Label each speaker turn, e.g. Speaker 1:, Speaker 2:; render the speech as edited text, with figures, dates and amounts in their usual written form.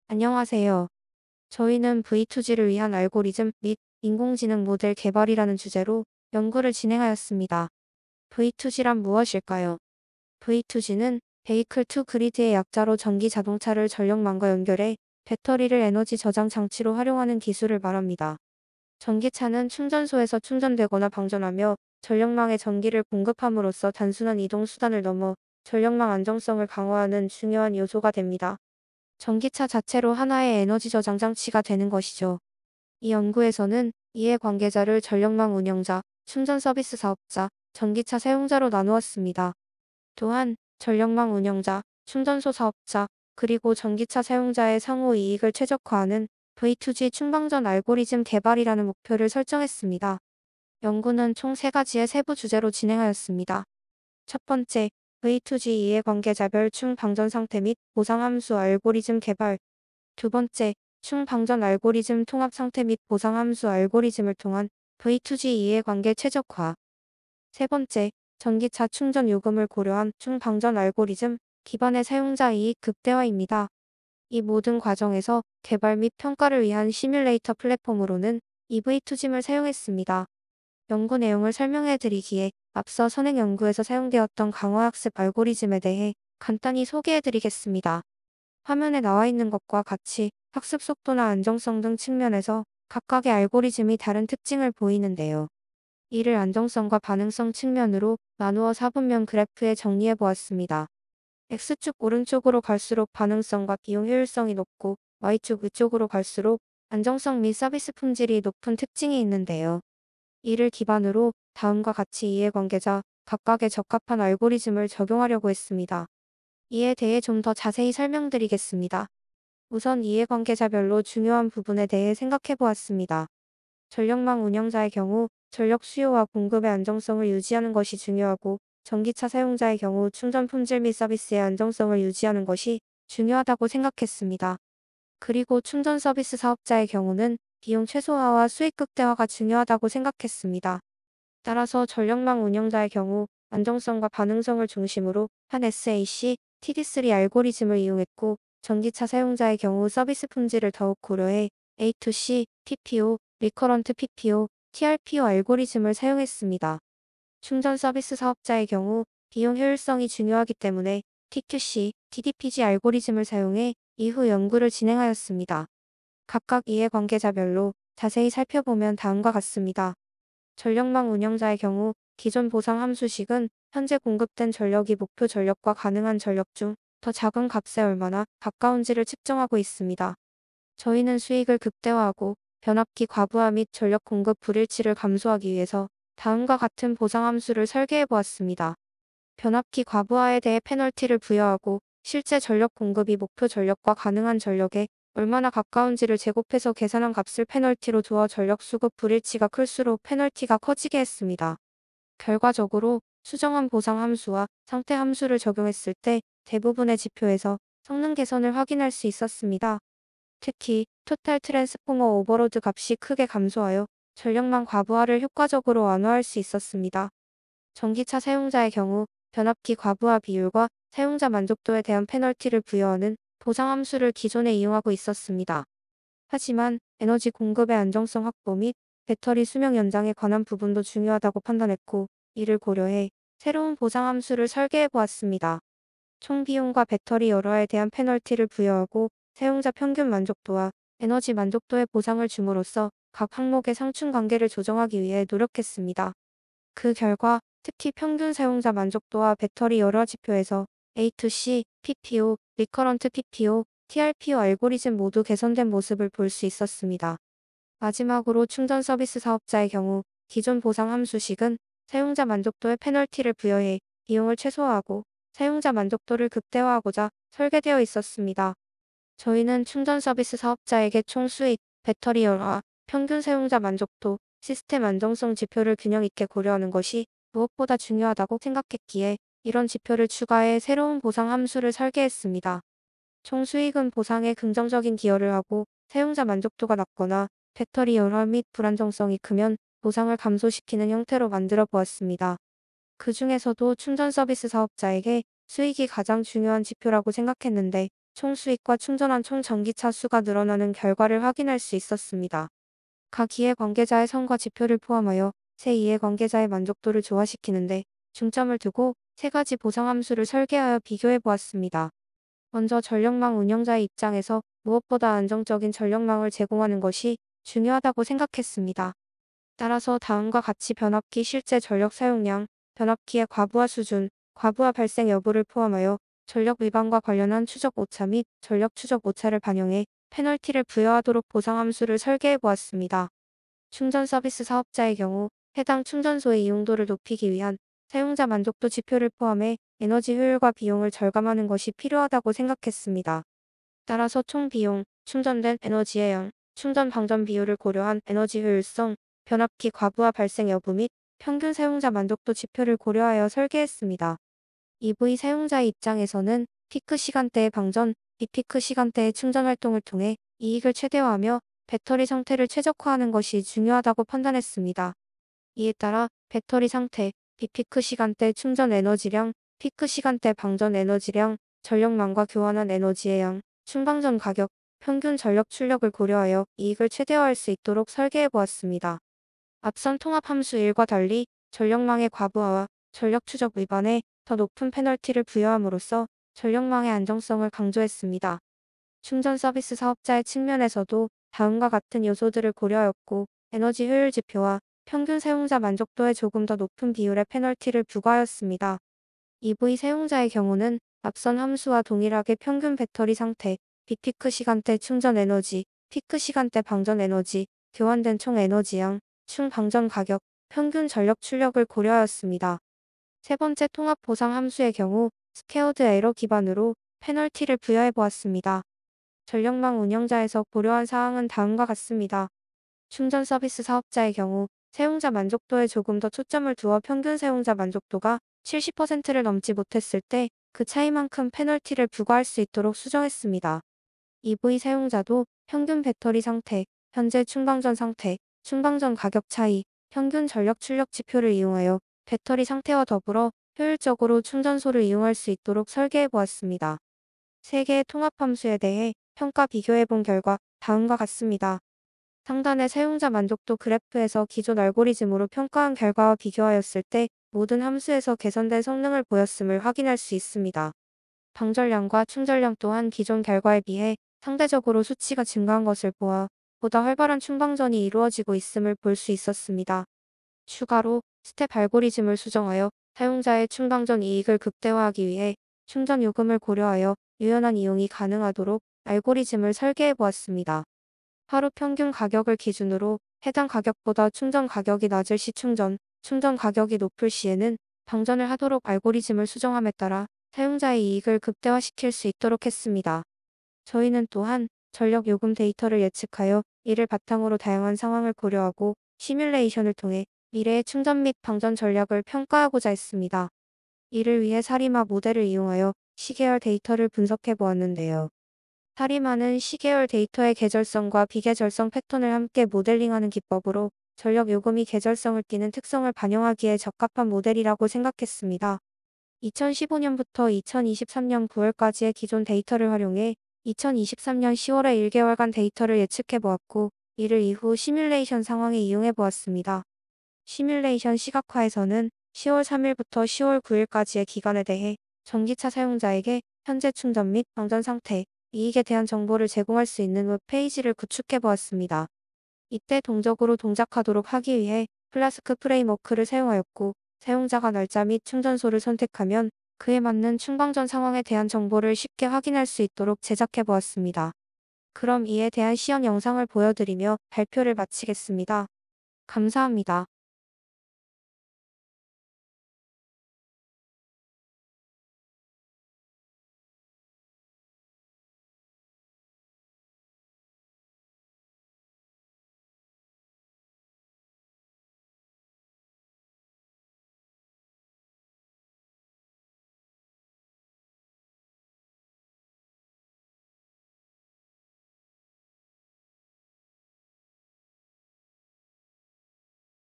Speaker 1: 안녕하세요. 저희는 V2G를 위한 알고리즘 및 인공지능 모델 개발이라는 주제로 연구를 진행하였습니다. V2G란 무엇일까요? V2G는 베이클 투 그리드의 약자로 전기 자동차를 전력망과 연결해 배터리를 에너지 저장 장치로 활용하는 기술을 말합니다. 전기차는 충전소에서 충전되거나 방전하며 전력망에 전기를 공급함으로써 단순한 이동 수단을 넘어 전력망 안정성을 강화하는 중요한 요소가 됩니다. 전기차 자체로 하나의 에너지 저장 장치가 되는 것이죠. 이 연구에서는 이해관계자를 전력망 운영자, 충전 서비스 사업자, 전기차 사용자로 나누었습니다. 또한 전력망 운영자, 충전소 사업자, 그리고 전기차 사용자의 상호 이익을 최적화하는 V2G 충방전 알고리즘 개발이라는 목표를 설정했습니다. 연구는 총 3가지의 세부 주제로 진행하였습니다. 첫 번째, V2G 이해관계자별 충방전 상태 및 보상 함수 알고리즘 개발. 두 번째, 충방전 알고리즘 통합 상태 및 보상 함수 알고리즘을 통한 V2G 이해관계 최적화. 세 번째, 전기차 충전 요금을 고려한 충방전 알고리즘 기반의 사용자 이익 극대화입니다. 이 모든 과정에서 개발 및 평가를 위한 시뮬레이터 플랫폼으로는 EV2G을 사용했습니다. 연구 내용을 설명해 드리기에 앞서 선행 연구에서 사용되었던 강화학습 알고리즘에 대해 간단히 소개해 드리겠습니다. 화면에 나와 있는 것과 같이 학습 속도나 안정성 등 측면에서 각각의 알고리즘이 다른 특징을 보이는데요. 이를 안정성과 반응성 측면으로 나누어 4분면 그래프에 정리해 보았습니다. X축 오른쪽으로 갈수록 반응성과 비용 효율성이 높고 Y축 위쪽으로 갈수록 안정성 및 서비스 품질이 높은 특징이 있는데요. 이를 기반으로 다음과 같이 이해관계자 각각의 적합한 알고리즘을 적용하려고 했습니다. 이에 대해 좀 더 자세히 설명드리겠습니다. 우선 이해관계자별로 중요한 부분에 대해 생각해 보았습니다. 전력망 운영자의 경우 전력 수요와 공급의 안정성을 유지하는 것이 중요하고 전기차 사용자의 경우 충전 품질 및 서비스의 안정성을 유지하는 것이 중요하다고 생각했습니다. 그리고 충전 서비스 사업자의 경우는 비용 최소화와 수익 극대화가 중요하다고 생각했습니다. 따라서 전력망 운영자의 경우 안정성과 반응성을 중심으로 한 SAC, TD3 알고리즘을 이용했고 전기차 사용자의 경우 서비스 품질을 더욱 고려해 A2C, PPO, 리커런트 PPO, TRPO 알고리즘을 사용했습니다. 충전 서비스 사업자의 경우 비용 효율성이 중요하기 때문에 TQC, TDPG 알고리즘을 사용해 이후 연구를 진행하였습니다. 각각 이해관계자별로 자세히 살펴보면 다음과 같습니다. 전력망 운영자의 경우 기존 보상 함수식은 현재 공급된 전력이 목표 전력과 가능한 전력 중 더 작은 값에 얼마나 가까운지를 측정하고 있습니다. 저희는 수익을 극대화하고 변압기 과부하 및 전력 공급 불일치를 감소하기 위해서 다음과 같은 보상 함수를 설계해 보았습니다. 변압기 과부하에 대해 페널티를 부여하고 실제 전력 공급이 목표 전력과 가능한 전력에 얼마나 가까운지를 제곱해서 계산한 값을 페널티로 두어 전력 수급 불일치가 클수록 페널티가 커지게 했습니다. 결과적으로 수정한 보상 함수와 상태 함수를 적용했을 때 대부분의 지표에서 성능 개선을 확인할 수 있었습니다. 특히 토탈 트랜스포머 오버로드 값이 크게 감소하여 전력망 과부하를 효과적으로 완화할 수 있었습니다. 전기차 사용자의 경우 변압기 과부하 비율과 사용자 만족도에 대한 페널티를 부여하는 보상 함수를 기존에 이용하고 있었습니다. 하지만 에너지 공급의 안정성 확보 및 배터리 수명 연장에 관한 부분도 중요하다고 판단했고, 이를 고려해 새로운 보상 함수를 설계해 보았습니다. 총 비용과 배터리 열화에 대한 페널티를 부여하고 사용자 평균 만족도와 에너지 만족도의 보상을 줌으로써 각 항목의 상충 관계를 조정하기 위해 노력했습니다. 그 결과 특히 평균 사용자 만족도와 배터리 열화 지표에서 A2C, PPO, 리커런트 PPO, TRPO 알고리즘 모두 개선된 모습을 볼 수 있었습니다. 마지막으로 충전 서비스 사업자의 경우 기존 보상 함수식은 사용자 만족도에 페널티를 부여해 비용을 최소화하고 사용자 만족도를 극대화하고자 설계되어 있었습니다. 저희는 충전 서비스 사업자에게 총 수익, 배터리 열화, 평균 사용자 만족도, 시스템 안정성 지표를 균형 있게 고려하는 것이 무엇보다 중요하다고 생각했기에 이런 지표를 추가해 새로운 보상 함수를 설계했습니다. 총 수익은 보상에 긍정적인 기여를 하고 사용자 만족도가 낮거나 배터리 열화 및 불안정성이 크면 보상을 감소시키는 형태로 만들어 보았습니다. 그 중에서도 충전 서비스 사업자에게 수익이 가장 중요한 지표라고 생각했는데 총 수익과 충전한 총 전기차 수가 늘어나는 결과를 확인할 수 있었습니다. 각 이해관계자의 성과 지표를 포함하여 세 이해관계자의 만족도를 조화시키는데 중점을 두고 세 가지 보상 함수를 설계하여 비교해 보았습니다. 먼저 전력망 운영자의 입장에서 무엇보다 안정적인 전력망을 제공하는 것이 중요하다고 생각했습니다. 따라서 다음과 같이 변압기 실제 전력 사용량, 변압기의 과부하 수준, 과부하 발생 여부를 포함하여 전력 위반과 관련한 추적 오차 및 전력 추적 오차를 반영해 페널티를 부여하도록 보상 함수를 설계해 보았습니다. 충전 서비스 사업자의 경우 해당 충전소의 이용도를 높이기 위한 사용자 만족도 지표를 포함해 에너지 효율과 비용을 절감하는 것이 필요하다고 생각했습니다. 따라서 총 비용, 충전된 에너지의 양, 충전 방전 비율을 고려한 에너지 효율성, 변압기 과부하 발생 여부 및 평균 사용자 만족도 지표를 고려하여 설계했습니다. EV 사용자의 입장에서는 피크 시간대의 방전, 비피크 시간대의 충전 활동을 통해 이익을 최대화하며 배터리 상태를 최적화하는 것이 중요하다고 판단했습니다. 이에 따라 배터리 상태, 비피크 시간대 충전 에너지량, 피크 시간대 방전 에너지량, 전력망과 교환한 에너지의 양, 충방전 가격, 평균 전력 출력을 고려하여 이익을 최대화할 수 있도록 설계해 보았습니다. 앞선 통합 함수 1과 달리 전력망의 과부하와 전력 추적 위반에 더 높은 페널티를 부여함으로써 전력망의 안정성을 강조했습니다. 충전 서비스 사업자의 측면에서도 다음과 같은 요소들을 고려하였고 에너지 효율 지표와 평균 사용자 만족도에 조금 더 높은 비율의 페널티를 부과하였습니다. EV 사용자의 경우는 앞선 함수와 동일하게 평균 배터리 상태, 비피크 시간대 충전 에너지, 피크 시간대 방전 에너지, 교환된 총 에너지양, 총 방전 가격, 평균 전력 출력을 고려하였습니다. 세 번째 통합 보상 함수의 경우 스퀘어드 에러 기반으로 페널티를 부여해 보았습니다. 전력망 운영자에서 고려한 사항은 다음과 같습니다. 충전 서비스 사업자의 경우 사용자 만족도에 조금 더 초점을 두어 평균 사용자 만족도가 70%를 넘지 못했을 때 그 차이만큼 페널티를 부과할 수 있도록 수정했습니다. EV 사용자도 평균 배터리 상태, 현재 충방전 상태, 충방전 가격 차이, 평균 전력 출력 지표를 이용하여 배터리 상태와 더불어 효율적으로 충전소를 이용할 수 있도록 설계해 보았습니다. 세 개의 통합 함수에 대해 평가 비교해 본 결과 다음과 같습니다. 상단의 사용자 만족도 그래프에서 기존 알고리즘으로 평가한 결과와 비교하였을 때 모든 함수에서 개선된 성능을 보였음을 확인할 수 있습니다. 방전량과 충전량 또한 기존 결과에 비해 상대적으로 수치가 증가한 것을 보아 보다 활발한 충방전이 이루어지고 있음을 볼 수 있었습니다. 추가로 스텝 알고리즘을 수정하여 사용자의 충방전 이익을 극대화하기 위해 충전 요금을 고려하여 유연한 이용이 가능하도록 알고리즘을 설계해 보았습니다. 하루 평균 가격을 기준으로 해당 가격보다 충전 가격이 낮을 시 충전 가격이 높을 시에는 방전을 하도록 알고리즘을 수정함에 따라 사용자의 이익을 극대화시킬 수 있도록 했습니다. 저희는 또한 전력 요금 데이터를 예측하여 이를 바탕으로 다양한 상황을 고려하고 시뮬레이션을 통해 미래의 충전 및 방전 전략을 평가하고자 했습니다. 이를 위해 사리마 모델을 이용하여 시계열 데이터를 분석해 보았는데요. 사리마는 시계열 데이터의 계절성과 비계절성 패턴을 함께 모델링하는 기법으로 전력 요금이 계절성을 띠는 특성을 반영하기에 적합한 모델이라고 생각했습니다. 2015년부터 2023년 9월까지의 기존 데이터를 활용해 2023년 10월의 1개월간 데이터를 예측해 보았고 이를 이후 시뮬레이션 상황에 이용해 보았습니다. 시뮬레이션 시각화에서는 10월 3일부터 10월 9일까지의 기간에 대해 전기차 사용자에게 현재 충전 및 방전 상태, 이익에 대한 정보를 제공할 수 있는 웹페이지를 구축해 보았습니다. 이때 동적으로 동작하도록 하기 위해 플라스크 프레임워크를 사용하였고 사용자가 날짜 및 충전소를 선택하면 그에 맞는 충방전 상황에 대한 정보를 쉽게 확인할 수 있도록 제작해 보았습니다. 그럼 이에 대한 시연 영상을 보여드리며 발표를 마치겠습니다. 감사합니다.